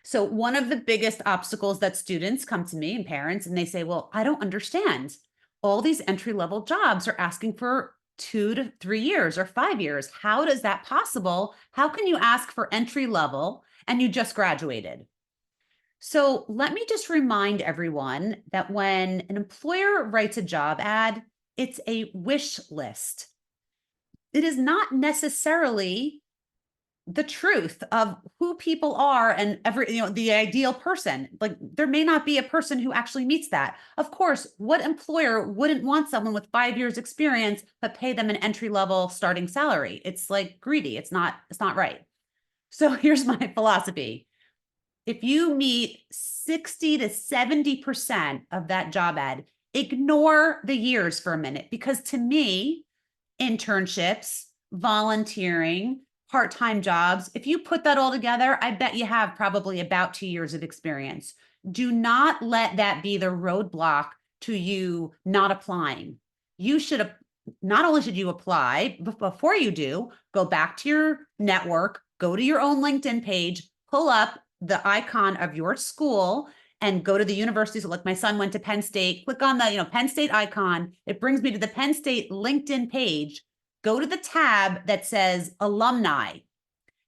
So one of the biggest obstacles that students come to me and parents, and they say, well, I don't understand. All these entry-level jobs are asking for 2 to 3 years or 5 years. How is that possible? How can you ask for entry level and you just graduated? So let me just remind everyone that when an employer writes a job ad, it's a wish list. It is not necessarily the truth of who people are and the ideal person. Like there may not be a person who actually meets that. Of course, what employer wouldn't want someone with 5 years experience but pay them an entry level starting salary? It's like greedy. It's not right. So here's my philosophy. If you meet 60 to 70% of that job ad, ignore the years for a minute, because to me, internships, volunteering, part-time jobs, if you put that all together, I bet you have probably about 2 years of experience. Do not let that be the roadblock to you not applying. You should not only should you apply, but before you do, go back to your network, go to your own LinkedIn page, pull up the icon of your school and go to the university. So like my son went to Penn State, click on the, Penn State icon. It brings me to the Penn State LinkedIn page. Go to the tab that says alumni,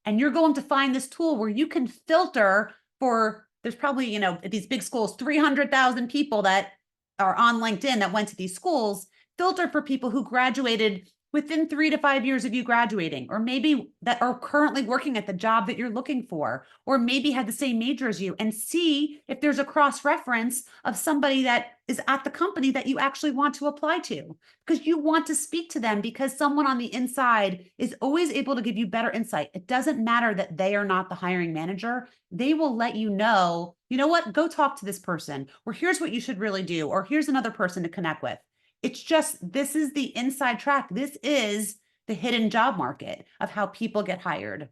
and you're going to find this tool where you can filter for, there's probably, at these big schools, 300,000 people that are on LinkedIn that went to these schools. Filter for people who graduated within 3 to 5 years of you graduating, or maybe that are currently working at the job that you're looking for, or maybe had the same major as you, and see if there's a cross reference of somebody that is at the company that you actually want to apply to, because you want to speak to them, because someone on the inside is always able to give you better insight. It doesn't matter that they are not the hiring manager. They will let you know what, go talk to this person, or here's what you should really do, or here's another person to connect with. It's just, this is the inside track. This is the hidden job market of how people get hired.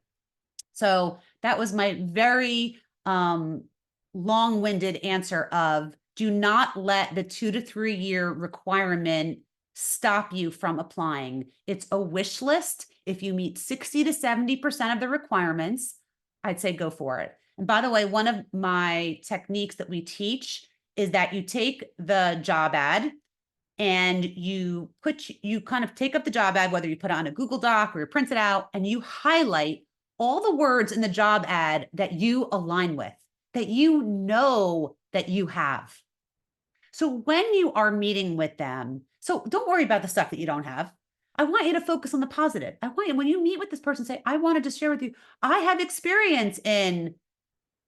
So that was my very long-winded answer of, do not let the 2 to 3 year requirement stop you from applying. It's a wish list. If you meet 60 to 70% of the requirements, I'd say go for it. And by the way, one of my techniques that we teach is that you take the job ad and you kind of take up the job ad, whether you put it on a Google Doc or you print it out, and you highlight all the words in the job ad that you align with, that that you have. So when you are meeting with them, so don't worry about the stuff that you don't have. I want you to focus on the positive. I want you, when you meet with this person, say, I wanted to share with you, I have experience in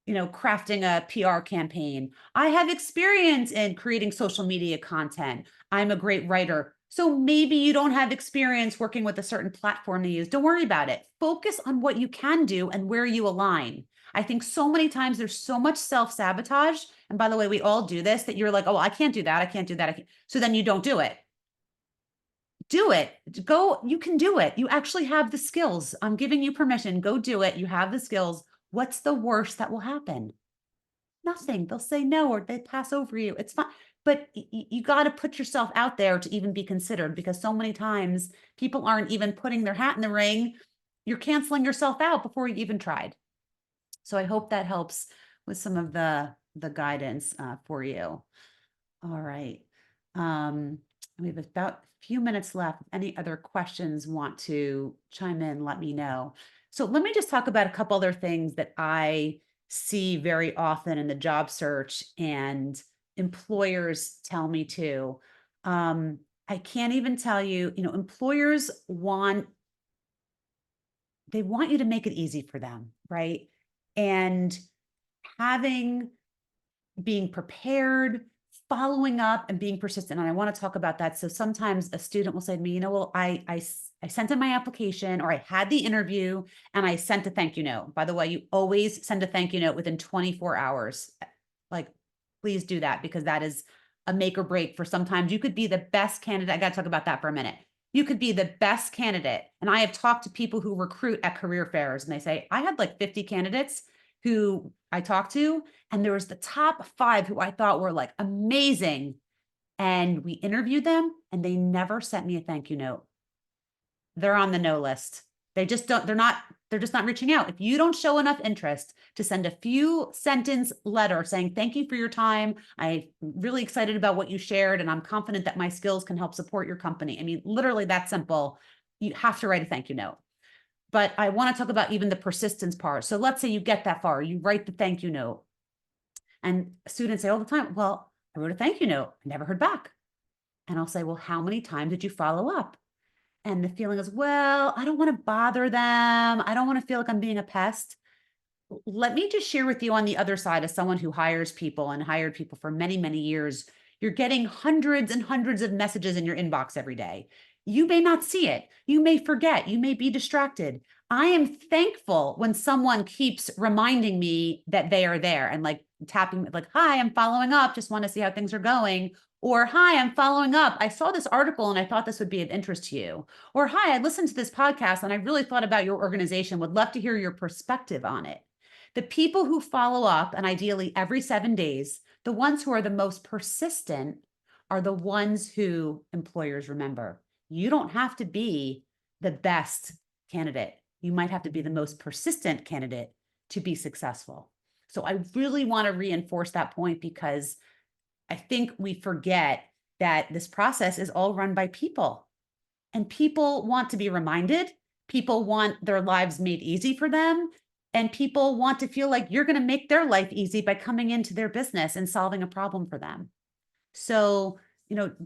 crafting a PR campaign. I have experience in creating social media content. I'm a great writer. So maybe you don't have experience working with a certain platform to use. Don't worry about it. Focus on what you can do and where you align. I think so many times there's so much self-sabotage. And by the way, we all do this, that you're like, oh, I can't do that. I can't do that. So then you don't do it. Do it. Go, you can do it. You actually have the skills. I'm giving you permission. Go do it. You have the skills. What's the worst that will happen? Nothing. They'll say no, or they pass over you. It's fine. But you got to put yourself out there to even be considered, because so many times people aren't even putting their hat in the ring. You're canceling yourself out before you even tried. So I hope that helps with some of the guidance for you. All right. We have about a few minutes left. If any other questions want to chime in, let me know. So let me just talk about a couple other things that I see very often in the job search, and employers tell me too. I can't even tell you, employers they want you to make it easy for them, right? And being prepared, following up, and being persistent. And I want to talk about that. So sometimes a student will say to me, well, I sent in my application, or I had the interview and I sent a thank you note. By the way, you always send a thank you note within 24 hours. Like, please do that, because that is a make or break. For sometimes you could be the best candidate. I got to talk about that for a minute. You could be the best candidate. And I have talked to people who recruit at career fairs, and they say, I had like 50 candidates who I talked to, and there was the top 5 who I thought were like amazing. And we interviewed them and they never sent me a thank you note. They're on the no list. They just don't, they're just not reaching out. If you don't show enough interest to send a few sentence letter saying, thank you for your time, I'm really excited about what you shared, and I'm confident that my skills can help support your company. I mean, literally that simple. You have to write a thank you note. But I want to talk about even the persistence part. So let's say you get that far, you write the thank you note. And students say all the time, well, I wrote a thank you note. I never heard back. And I'll say, well, how many times did you follow up? And the feeling is, well, I don't want to bother them. I don't want to feel like I'm being a pest. Let me just share with you on the other side, as someone who hires people and hired people for many, many years, you're getting hundreds and hundreds of messages in your inbox every day. You may not see it. You may forget. You may be distracted. I am thankful when someone keeps reminding me that they are there and like tapping, like, hi, I'm following up. Just want to see how things are going. Or, hi, I'm following up. I saw this article and I thought this would be of interest to you. Or, hi, I listened to this podcast and I really thought about your organization. Would love to hear your perspective on it. The people who follow up, and ideally every 7 days, the ones who are the most persistent are the ones who employers remember. You don't have to be the best candidate. You might have to be the most persistent candidate to be successful. So I really want to reinforce that point because I think we forget that this process is all run by people. And people want to be reminded. People want their lives made easy for them. And people want to feel like you're going to make their life easy by coming into their business and solving a problem for them. So,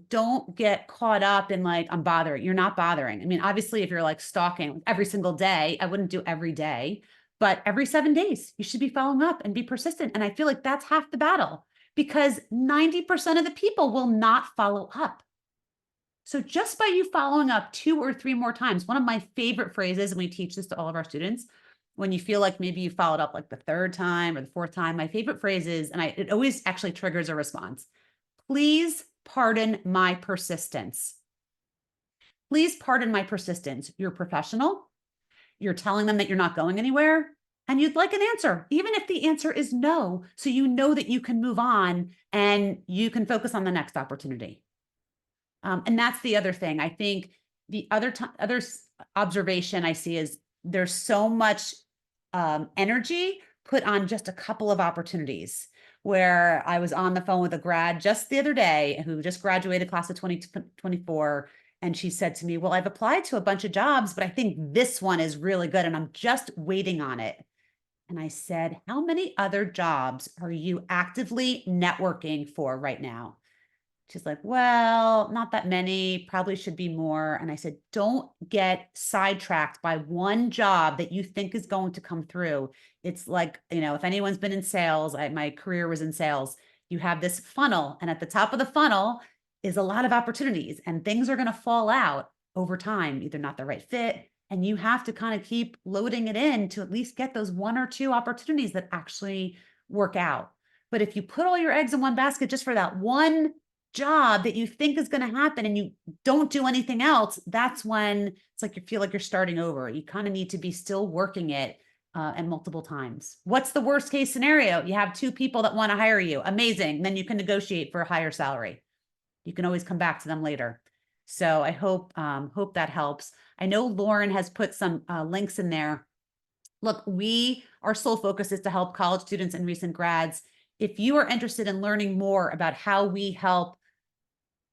don't get caught up in like, I'm bothering. You're not bothering. I mean, obviously, if you're like stalking every single day, I wouldn't do every day, but every 7 days, you should be following up and be persistent. And I feel like that's half the battle because 90% of the people will not follow up. So just by you following up 2 or 3 more times, one of my favorite phrases, and we teach this to all of our students, when you feel like maybe you followed up like the third time or the fourth time, my favorite phrase is, and it always actually triggers a response. Please pardon my persistence. Please pardon my persistence. You're professional. You're telling them that you're not going anywhere and you'd like an answer, even if the answer is no. So you know that you can move on and you can focus on the next opportunity. And that's the other thing. I think the other observation I see is there's so much energy put on just a couple of opportunities. Where I was on the phone with a grad just the other day who just graduated class of 2024. And she said to me, well, I've applied to a bunch of jobs, but I think this one is really good and I'm just waiting on it. And I said, how many other jobs are you actively networking for right now? She's like, well, not that many, probably should be more. And I said, don't get sidetracked by one job that you think is going to come through. It's like, if anyone's been in sales, my career was in sales. You have this funnel, and at the top of the funnel is a lot of opportunities, and things are going to fall out over time, either not the right fit. And you have to kind of keep loading it in to at least get those 1 or 2 opportunities that actually work out. But if you put all your eggs in one basket just for that one job that you think is going to happen and you don't do anything else, that's when it's like you feel like you're starting over. You kind of need to be still working it and multiple times. What's the worst case scenario? You have 2 people that want to hire you. Amazing. Then you can negotiate for a higher salary. You can always come back to them later. So I hope that helps. I know Lauren has put some links in there. Look, our sole focus is to help college students and recent grads. If you are interested in learning more about how we help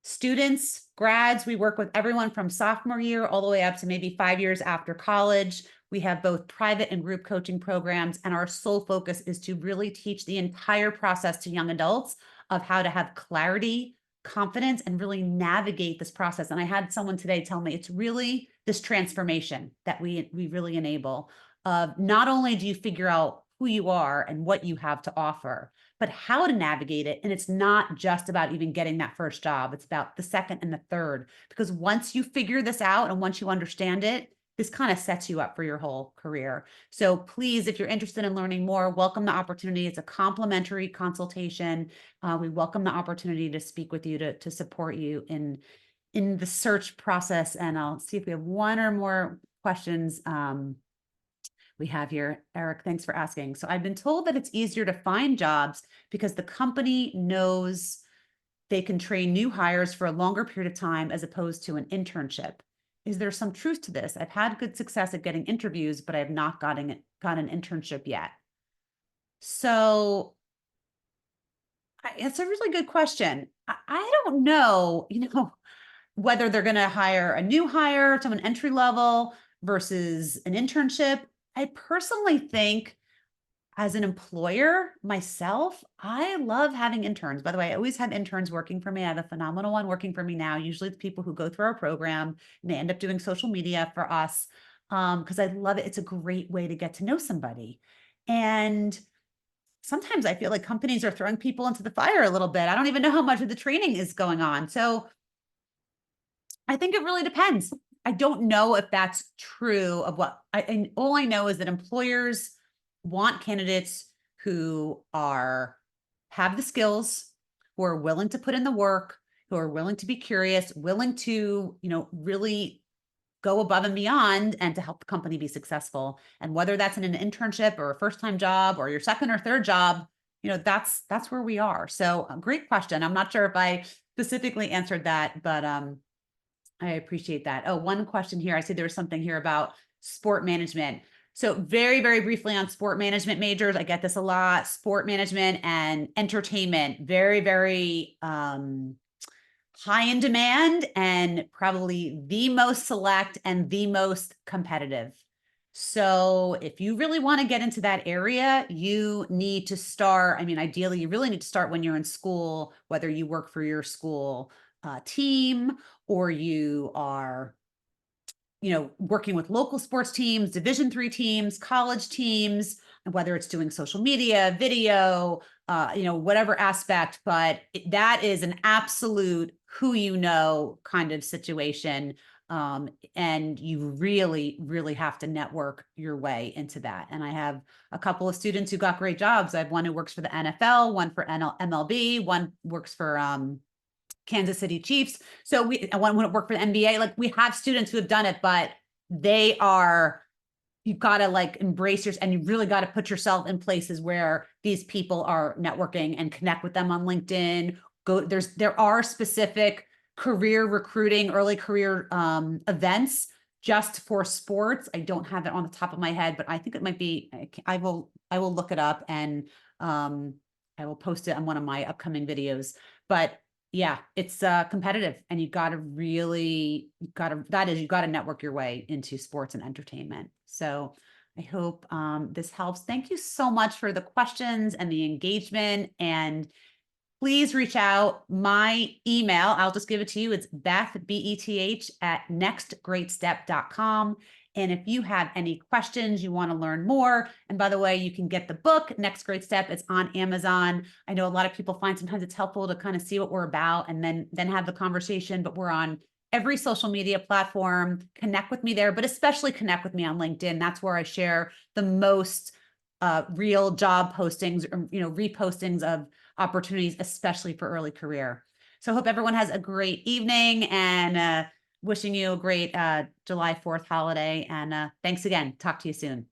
students, grads, we work with everyone from sophomore year all the way up to maybe 5 years after college. We have both private and group coaching programs, and our sole focus is to really teach the entire process to young adults of how to have clarity, confidence, and really navigate this process. And I had someone today tell me it's really this transformation that we really enable. Not only do you figure out who you are and what you have to offer, but how to navigate it. And it's not just about even getting that first job. It's about the second and the third, because once you figure this out and once you understand it, this kind of sets you up for your whole career. So please, if you're interested in learning more, welcome the opportunity. It's a complimentary consultation. We welcome the opportunity to speak with you, to support you in the search process. And I'll see if we have 1 or more questions. We have here, Eric, thanks for asking. So I've been told that it's easier to find jobs because the company knows they can train new hires for a longer period of time as opposed to an internship. Is there some truth to this? I've had good success at getting interviews, but I have not got an internship yet. So it's a really good question. I don't know, whether they're going to hire a new hire, someone entry level versus an internship. I personally think As an employer myself, I love having interns. By the way, I always have interns working for me. I have a phenomenal one working for me now. Usually it's people who go through our program and they end up doing social media for us. Because I love it. It's a great way to get to know somebody. And sometimes I feel like companies are throwing people into the fire a little bit. I don't even know how much of the training is going on. So I think it really depends. I don't know if that's true of what and all I know is that employers want candidates who are have the skills, who are willing to put in the work, who are willing to be curious, willing to, really go above and beyond and to help the company be successful. And whether that's in an internship or a first-time job or your second or third job, that's where we are. So, a great question. I'm not sure if I specifically answered that, but I appreciate that. Oh, one question here. I see there was something here about sport management. So very, very briefly on sport management majors, I get this a lot. Sport management and entertainment, very, very high in demand and probably the most select and the most competitive. So if you really want to get into that area, you need to start. I mean, ideally, you really need to start when you're in school, whether you work for your school team or you are working with local sports teams, Division III teams, college teams, whether it's doing social media, video, whatever aspect, but that is an absolute who kind of situation. And you really, really have to network your way into that. And I have a couple of students who got great jobs. I have one who works for the NFL, one for MLB, one works for Kansas City Chiefs. So I want to work for the NBA. Like we have students who have done it, but you've got to like embrace yours and you really got to put yourself in places where these people are networking and connect with them on LinkedIn. There are specific career recruiting, early career events just for sports. I don't have it on the top of my head, but I think it might be, I will look it up and I will post it on one of my upcoming videos. But yeah, it's competitive and you got to network your way into sports and entertainment. So I hope this helps. Thank you so much for the questions and the engagement, and please reach out. My email, I'll just give it to you. It's Beth, BETH at nextgreatstep.com. And if you have any questions, you want to learn more. And by the way, you can get the book, Next Great Step. It's on Amazon. I know a lot of people find sometimes it's helpful to kind of see what we're about and then have the conversation, but we're on every social media platform. Connect with me there, but especially connect with me on LinkedIn. That's where I share the most real job postings, or, repostings of opportunities, especially for early career. So I hope everyone has a great evening and wishing you a great July 4th holiday. And thanks again. Talk to you soon.